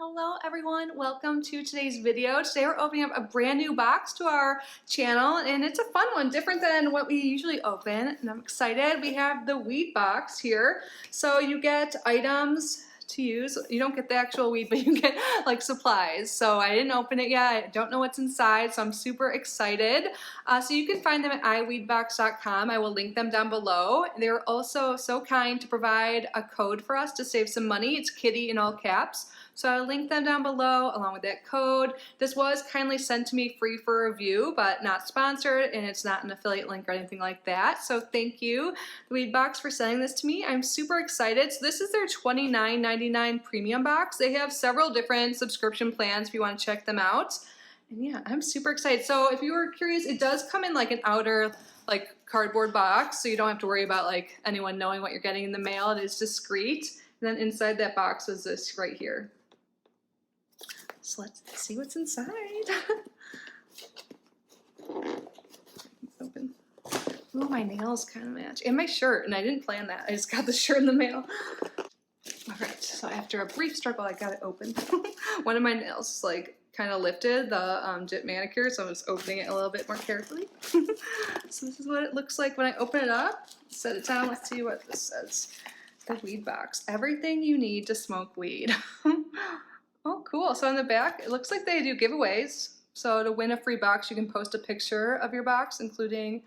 Hello everyone, welcome to today's video. Today we're opening up a brand new box to our channel and it's a fun one, different than what we usually open, and I'm excited. We have the weed box here. So you get items to use. You don't get the actual weed, but you get like supplies. So I didn't open it yet. I don't know what's inside, so I'm super excited. So you can find them at iweedbox.com. I will link them down below. They were also so kind to provide a code for us to save some money. It's Kitty in all caps. So I'll link them down below along with that code. This was kindly sent to me free for review, but not sponsored, and it's not an affiliate link or anything like that. So thank you, the Weed Box, for sending this to me. I'm super excited. So this is their $29.99 premium box. They have several different subscription plans if you want to check them out. And yeah, I'm super excited. So if you were curious, it does come in like an outer like cardboard box, so you don't have to worry about like anyone knowing what you're getting in the mail. It is discreet. And then inside that box was this right here. So let's see what's inside. Open. Oh, my nails kind of match. And my shirt, and I didn't plan that. I just got the shirt in the mail. All right, so after a brief struggle, I got it open. One of my nails is like kind of lifted, the Jit manicure, so I'm just opening it a little bit more carefully. So this is what it looks like when I open it up. Set it down, let's see what this says. The Weed Box, everything you need to smoke weed. Oh, cool. So on the back, it looks like they do giveaways. So to win a free box, you can post a picture of your box, including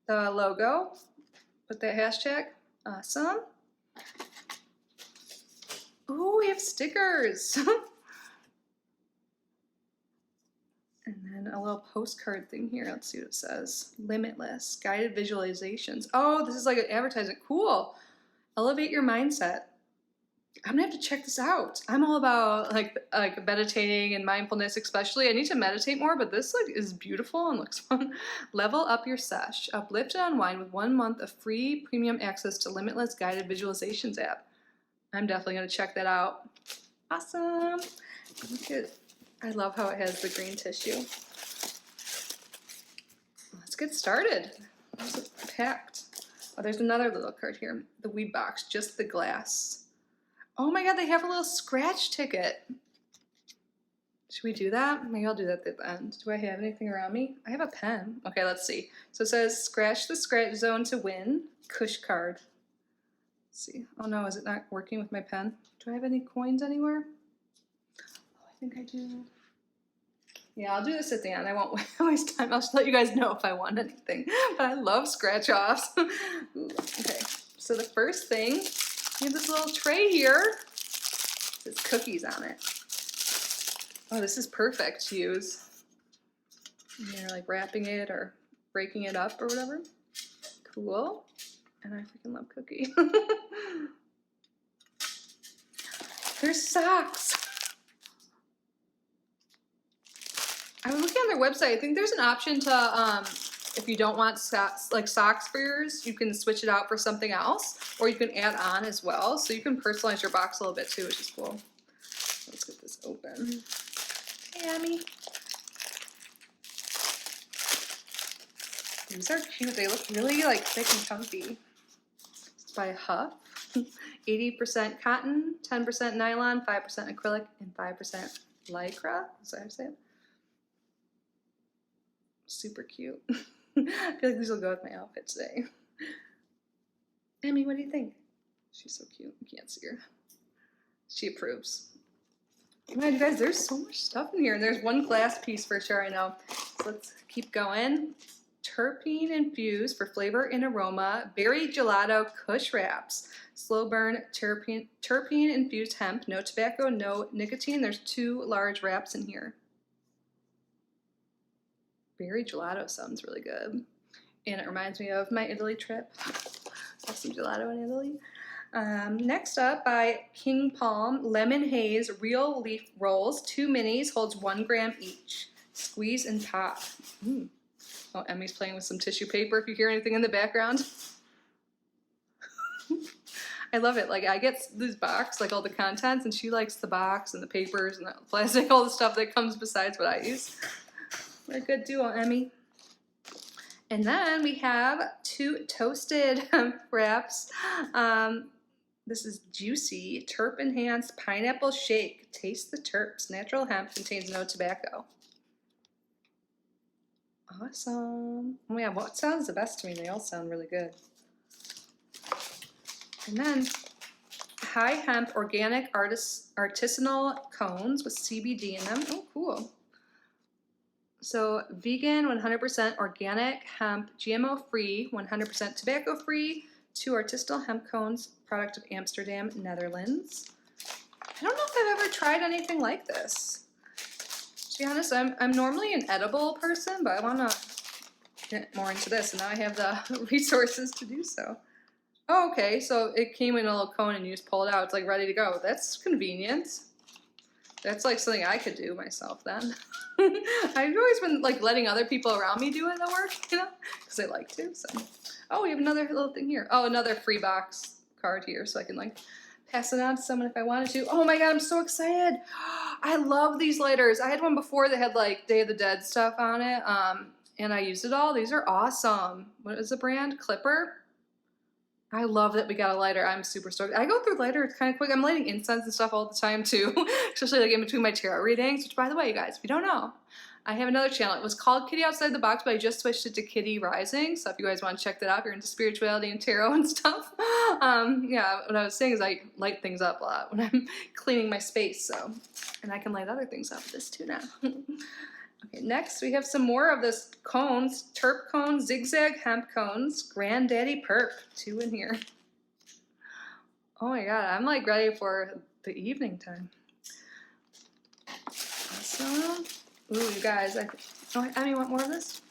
the logo. Put that hashtag. Awesome. Ooh, we have stickers. And then a little postcard thing here. Let's see what it says. Limitless. Guided visualizations. Oh, this is like an advertisement. Cool. Elevate your mindset. I'm gonna have to check this out. I'm all about like meditating and mindfulness, especially. I need to meditate more, but this like is beautiful and looks fun. Level up your sesh. Uplift and unwind with 1 month of free premium access to Limitless Guided Visualizations app. I'm definitely gonna check that out. Awesome. Look at, I love how it has the green tissue. Let's get started. It's packed. Oh, there's another little card here. The Weed Box, just the glass. Oh my God, they have a little scratch ticket. Should we do that? Maybe I'll do that at the end. Do I have anything around me? I have a pen. Okay, let's see. So it says, scratch the scratch zone to win. Kush card. Let's see. Oh no, is it not working with my pen? Do I have any coins anywhere? Oh, I think I do. Yeah, I'll do this at the end. I won't waste time. I'll just let you guys know if I want anything. But I love scratch offs. Okay, so the first thing, we have this little tray here. There's cookies on it. Oh, this is perfect to use. You're like wrapping it or breaking it up or whatever. Cool. And I freaking love cookie. There's socks. I was looking on their website. I think there's an option to, if you don't want socks for yours, you can switch it out for something else, or you can add on as well. So you can personalize your box a little bit too, which is cool. Let's get this open. Hey, Emmy. These are cute. They look really like thick and comfy. It's by Huff. 80% cotton, 10% nylon, 5% acrylic, and 5% lycra. Is that how you say it? Super cute. I feel like these will go with my outfit today. Emmy, what do you think? She's so cute. You can't see her. She approves. Man, you guys, there's so much stuff in here. And there's one glass piece for sure, I know. So let's keep going. Terpene infused for flavor and aroma. Berry gelato Kush wraps. Slow burn terpene infused hemp. No tobacco, no nicotine. There's 2 large wraps in here. Berry gelato sounds really good. And it reminds me of my Italy trip. Have some gelato in Italy. Next up, by King Palm, Lemon Haze Real Leaf Rolls. 2 minis, holds 1 gram each. Squeeze and pop. Oh, Emmy's playing with some tissue paper if you hear anything in the background. I love it. Like, I get this box, like all the contents, and she likes the box and the papers and the plastic, all the stuff that comes besides what I use. We're a good duo, Emmy. And then we have 2 toasted wraps. This is juicy, terp enhanced pineapple shake. Taste the terps. Natural hemp, contains no tobacco. Awesome. Oh yeah, what sounds the best to me? They all sound really good. And then high hemp organic artisanal cones with CBD in them. Oh, cool. So vegan, 100% organic hemp, GMO free, 100% tobacco free, 2 artisanal hemp cones, product of Amsterdam, Netherlands. I don't know if I've ever tried anything like this. To be honest, I'm normally an edible person, but I want to get more into this, and now I have the resources to do so. Oh, okay, so it came in a little cone and you just pull it out. It's like ready to go. That's convenient. That's like something I could do myself then. I've always been like letting other people around me do it at work, you know, because I like to. So, oh, we have another little thing here. Oh, another free box card here, so I can like pass it on to someone if I wanted to. Oh my God, I'm so excited. I love these lighters. I had one before that had like Day of the Dead stuff on it, and I used it all. These are awesome. What is the brand? Clipper. I love that we got a lighter. I'm super stoked. I go through lighters kind of quick. I'm lighting incense and stuff all the time too, especially like in between my tarot readings, which by the way, you guys, if you don't know, I have another channel. It was called Kitty Outside the Box, but I just switched it to Kitty Rising. So if you guys want to check that out, if you're into spirituality and tarot and stuff. Yeah, what I was saying is I light things up a lot when I'm cleaning my space. So, and I can light other things up with this too now. Okay, next we have some more of this cones, terp cones, zigzag hemp cones, Granddaddy Perp, 2 in here. Oh my God, I'm like ready for the evening time. Awesome. Ooh, you guys, I want more of this?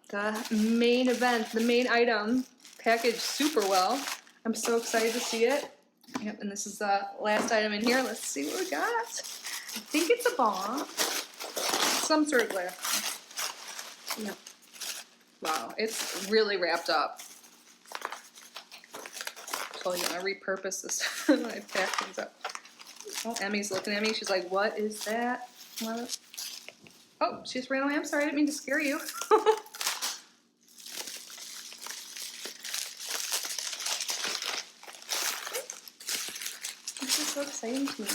The main event, the main item, packaged super well. I'm so excited to see it. Yep, and this is the last item in here. Let's see what we got. I think it's a bomb. Some sort of glass. Yep. Wow, it's really wrapped up. Totally gonna repurpose this when I pack things up. Oh, Emmy's looking at me. She's like, what is that? What? Oh, she just ran away. I'm sorry, I didn't mean to scare you. This is so exciting to me.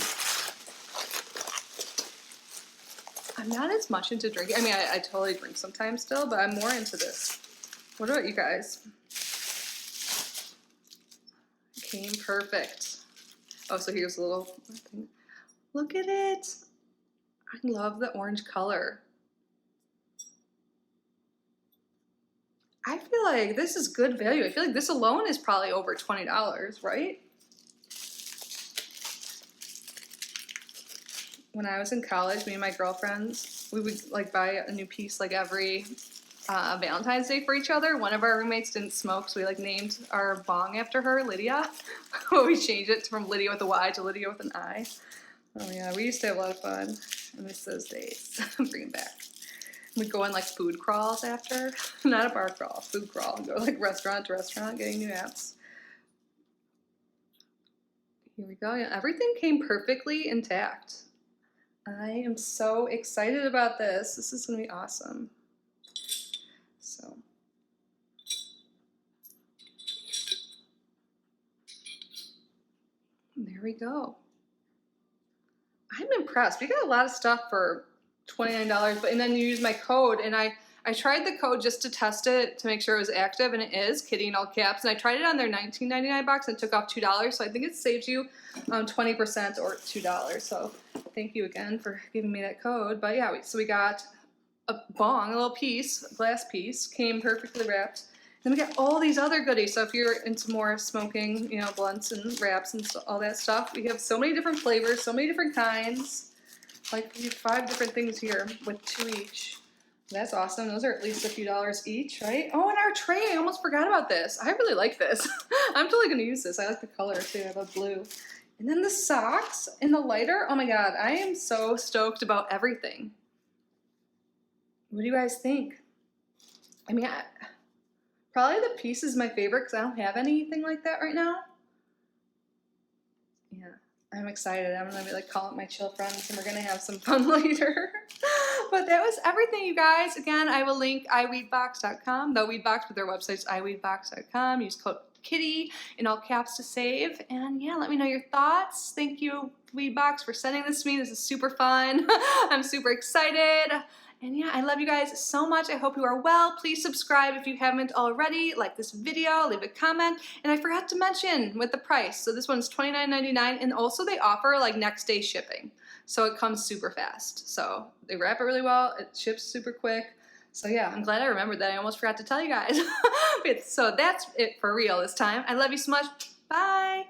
I'm not as much into drinking. I mean, I totally drink sometimes still, but I'm more into this. What about you guys? Came perfect. Oh, so here's a little thing. Look at it. I love the orange color. I feel like this is good value. I feel like this alone is probably over $20, right? When I was in college, me and my girlfriends, we would like buy a new piece like every Valentine's Day for each other. One of our roommates didn't smoke, so we like named our bong after her, Lydia. We changed it from Lydia with a Y to Lydia with an I. Oh yeah, we used to have a lot of fun. I miss those days. Bring them back. We'd go on like food crawls after. Not a bar crawl, food crawl. And go like restaurant to restaurant getting new apps. Here we go. Yeah, everything came perfectly intact. I am so excited about this. This is going to be awesome. So, there we go. I'm impressed. We got a lot of stuff for $29, but and then you use my code, and I tried the code just to test it to make sure it was active, and it is, Kitty in all caps, and I tried it on their $19.99 box and took off $2, so I think it saves you 20% or $2, so thank you again for giving me that code. But yeah, so we got a bong, a little piece, a glass piece, came perfectly wrapped. Then we got all these other goodies, so if you're into more smoking, you know, blunts and wraps and all that stuff, we have so many different flavors, so many different kinds. Like we have 5 different things here with 2 each. That's awesome. Those are at least a few dollars each, right? Oh, and our tray, I almost forgot about this. I really like this. I'm totally gonna use this. I like the color too, I have a blue. And then the socks and the lighter. Oh my God, I am so stoked about everything. What do you guys think? I mean, probably the piece is my favorite because I don't have anything like that right now. Yeah, I'm excited. I'm gonna be like calling my chill friends and we're gonna have some fun later. But that was everything, you guys. Again, I will link iweedbox.com, the Weedbox, but their website's iweedbox.com. Use code Kitty in all caps to save. And yeah, let me know your thoughts. Thank you, Weedbox, for sending this to me. This is super fun. I'm super excited. And yeah, I love you guys so much. I hope you are well. Please subscribe if you haven't already. Like this video, leave a comment. And I forgot to mention with the price. So this one's $29.99, and also they offer like next day shipping. So it comes super fast. So they wrap it really well. It ships super quick. So yeah, I'm glad I remembered that. I almost forgot to tell you guys. So that's it for real this time. I love you so much. Bye.